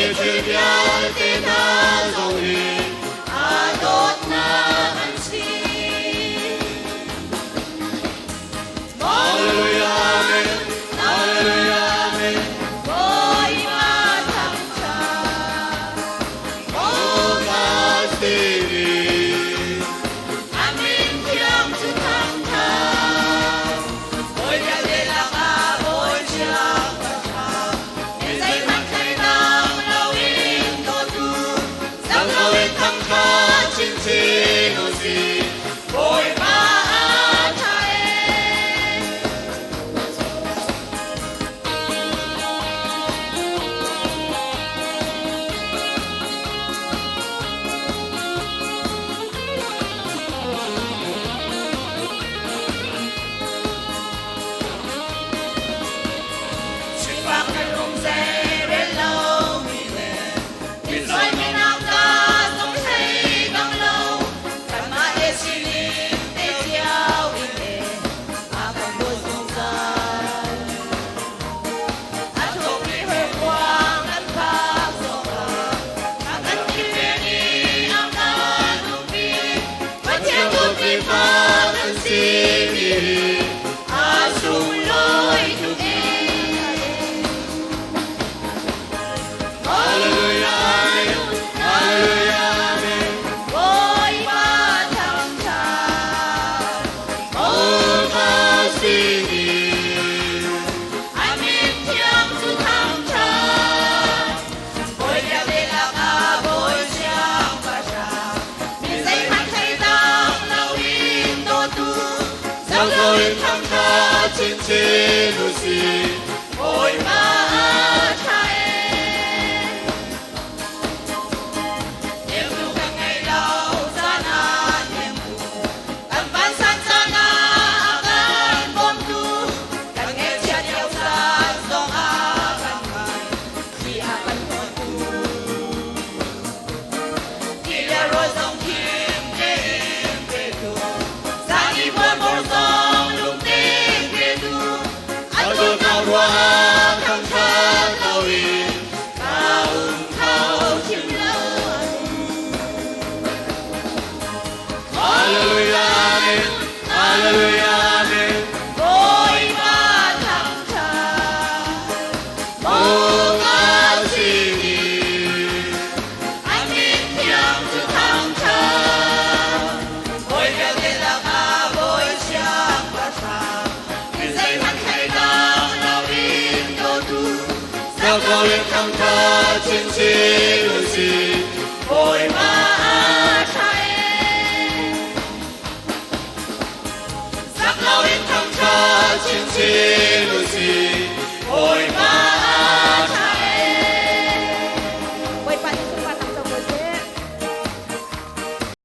Việt Việt Việt tên ta dòng hiền tốt na anh xin. Hallelujah amen, Hallelujah amen. Ôi ma thăng trà, Ô ta xin amin thiêng chữ thăng trà. Ôi nhà lê là ca ôi chiang và trà. Nên dây mắt thấy nắng lâu in đô tu. Sang cao lên thăng ca chính xin ô xin. Ôi ma thà em. Chuyện vang cái rung rê đến lâu vì về. Vì rồi mình áo ca sống thấy càng lâu. Cảm ơn ê xin linh ê chiao vì về. À còn đôi dung dài. À thuộc đi hơi quang ăn khác rồi. À cất đi về đi áo ca nụ đi. Và thiên thuộc đi phá thân xin đi. À sung lối thuộc đi. Hallelujah amen, Hallelujah amen. Ôi ma thăng trà, Ô ta xin amin thiêng chữ thăng trà. Ôi nhà lê là ca bôi chiang và trà. Mình dây mắt thấy nắng lâu in đô tu. Sang cao lên thăng ca chính xin ô xin. Ôi ma thà em. Niềm vui càng ngày lâu gian nan niềm vui. Càng ban san gian akan bom tu. Càng nghe chia theo san song akan mai. Khi akan thôn tu. Khi đã rồi dòng kim để im về tu. Ra đi buồn một dòng lung tinh về tu. Anh tôi cao đua thăng ca cao in. Cao thao chim lâu. Hallelujah amen, Hallelujah amen. Ôi ma thăng trà, Ô ta xin amin thiêng chữ thăng trà. Ôi kêu tên là ca bôi chiang và trà. Mình dây mắt thấy nắng lâu in đô tu. sang cao lên thăng ca chính xin ô xin. Ôi ma